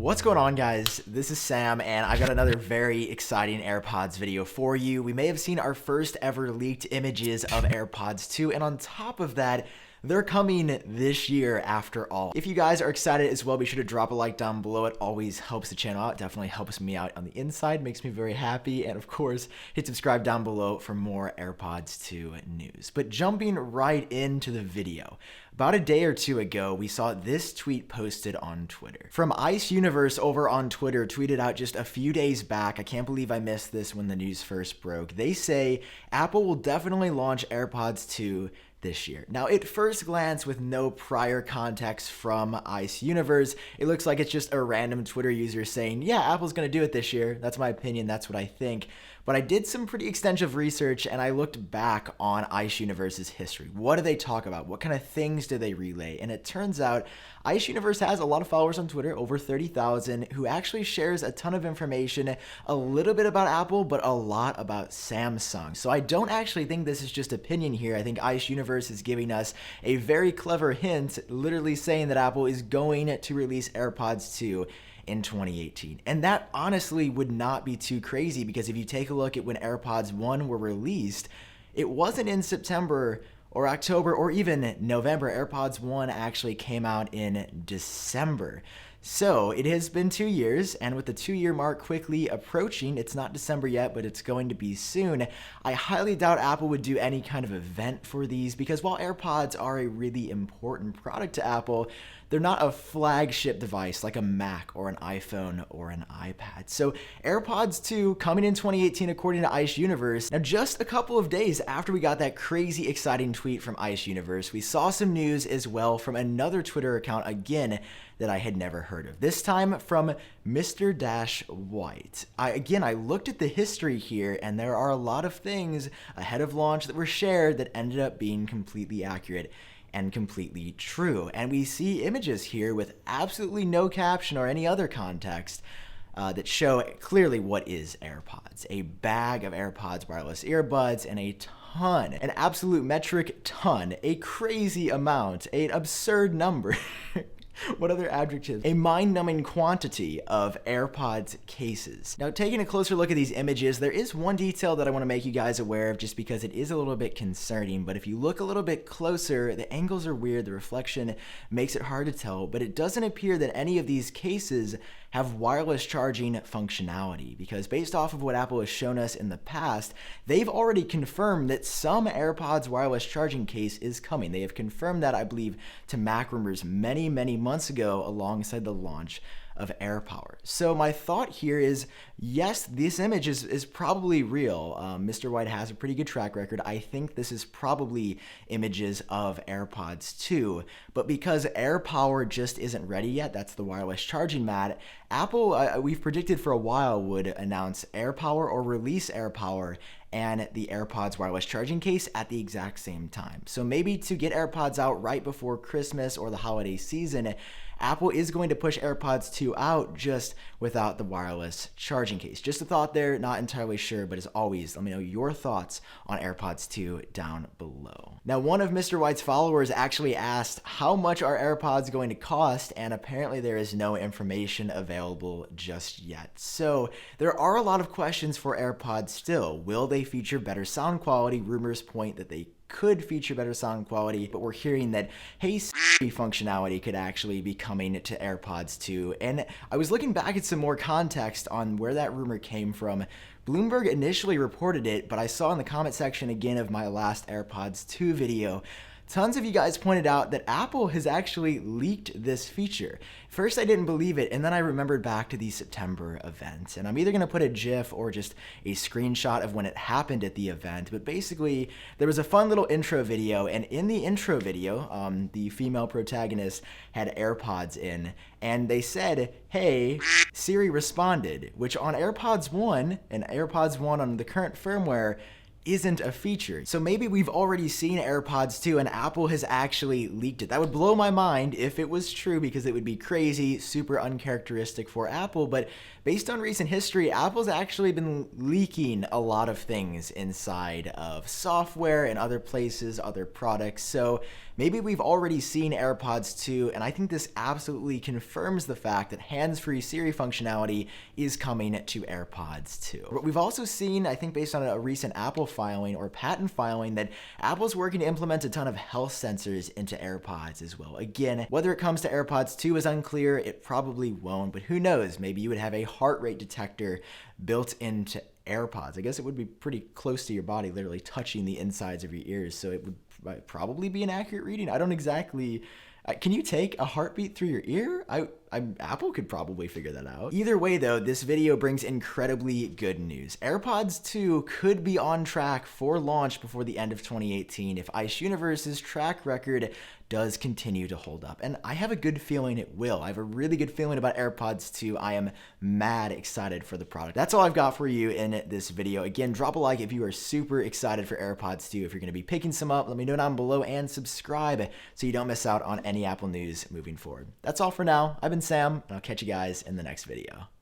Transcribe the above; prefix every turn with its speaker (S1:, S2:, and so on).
S1: What's going on, guys? This is Sam, and I've got another very exciting AirPods video for you. We may have seen our first ever leaked images of AirPods 2, and on top of that, they're coming this year after all. If you guys are excited as well, be sure to drop a like down below. It always helps the channel out. Definitely helps me out on the inside, makes me very happy. And of course, hit subscribe down below for more AirPods 2 news. But jumping right into the video. About a day or two ago, we saw this tweet posted on Twitter. From Ice Universe over on Twitter, tweeted out just a few days back. I can't believe I missed this when the news first broke. They say Apple will definitely launch AirPods 2 this year. Now, at first glance, with no prior context from Ice Universe, it looks like it's just a random Twitter user saying, yeah, Apple's gonna do it this year. That's my opinion, that's what I think. But I did some pretty extensive research and I looked back on Ice Universe's history. What do they talk about? What kind of things do they relay? And it turns out Ice Universe has a lot of followers on Twitter, over 30,000, who actually shares a ton of information, a little bit about Apple, but a lot about Samsung. So I don't actually think this is just opinion here. I think Ice Universe is giving us a very clever hint, literally saying that Apple is going to release AirPods 2 in 2018. And that honestly would not be too crazy, because if you take a look at when AirPods 1 were released, it wasn't in September or October or even November. AirPods 1 actually came out in December. So it has been 2 years, and with the 2-year mark quickly approaching, it's not December yet, but it's going to be soon. I highly doubt Apple would do any kind of event for these, because while AirPods are a really important product to Apple, they're not a flagship device like a Mac or an iPhone or an iPad. So AirPods 2 coming in 2018 according to Ice Universe. Now, just a couple of days after we got that crazy exciting tweet from Ice Universe, we saw some news as well from another Twitter account, again, that I had never heard of. This time from Mr. White. I looked at the history here, and there are a lot of things ahead of launch that were shared that ended up being completely accurate and completely true. And we see images here with absolutely no caption or any other context that show clearly what is AirPods. A bag of AirPods wireless earbuds and a ton, an absolute metric ton, a crazy amount, an absurd number. What other adjectives? A mind-numbing quantity of AirPods cases. Now, taking a closer look at these images, there is one detail that I want to make you guys aware of, just because it is a little bit concerning. But if you look a little bit closer, the angles are weird, the reflection makes it hard to tell, but it doesn't appear that any of these cases have wireless charging functionality, because based off of what Apple has shown us in the past, they've already confirmed that some AirPods wireless charging case is coming. They have confirmed that, I believe, to Mac Rumors many months ago alongside the launch of AirPower. So my thought here is, yes, this image is probably real. Mr. White has a pretty good track record. I think this is probably images of AirPods 2, but because AirPower just isn't ready yet, that's the wireless charging mat, Apple, we've predicted for a while, would announce AirPower or release AirPower and the AirPods wireless charging case at the exact same time. So maybe to get AirPods out right before Christmas or the holiday season, Apple is going to push AirPods 2 out just without the wireless charging case. Just a thought there, not entirely sure, but as always, let me know your thoughts on AirPods 2 down below. Now, one of Mr. White's followers actually asked, how much are AirPods going to cost? And apparently there is no information available just yet. So there are a lot of questions for AirPods still. Will they feature better sound quality? Rumors point that they could feature better sound quality, but we're hearing that Hey Siri functionality could actually be coming to AirPods 2. And I was looking back at some more context on where that rumor came from. Bloomberg initially reported it, but I saw in the comment section again of my last AirPods 2 video, tons of you guys pointed out that Apple has actually leaked this feature. First, I didn't believe it, and then I remembered back to the September event. And I'm either going to put a GIF or just a screenshot of when it happened at the event. But basically, there was a fun little intro video, and in the intro video, the female protagonist had AirPods in, and they said, hey, Siri responded, which on AirPods 1 and AirPods 1 on the current firmware isn't a feature. So maybe we've already seen AirPods 2 and Apple has actually leaked it. That would blow my mind if it was true, because it would be crazy, super uncharacteristic for Apple. But based on recent history, Apple's actually been leaking a lot of things inside of software and other places, other products. So maybe we've already seen AirPods 2, and I think this absolutely confirms the fact that hands-free Siri functionality is coming to AirPods 2. But we've also seen, I think based on a recent Apple filing or patent filing, that Apple's working to implement a ton of health sensors into AirPods as well. Again, whether it comes to AirPods 2 is unclear. It probably won't, but who knows? Maybe you would have a heart rate detector built into AirPods. I guess it would be pretty close to your body, literally touching the insides of your ears, so it would probably be an accurate reading. I don't exactly... Can you take a heartbeat through your ear? Apple could probably figure that out. Either way though, this video brings incredibly good news. AirPods 2 could be on track for launch before the end of 2018 if Ice Universe's track record does continue to hold up. And I have a good feeling it will. I have a really good feeling about AirPods 2. I am mad excited for the product. That's all I've got for you in this video. Again, drop a like if you are super excited for AirPods 2. If you're going to be picking some up, let me know down below, and subscribe so you don't miss out on any Apple news moving forward. That's all for now. I've been Sam, and I'll catch you guys in the next video.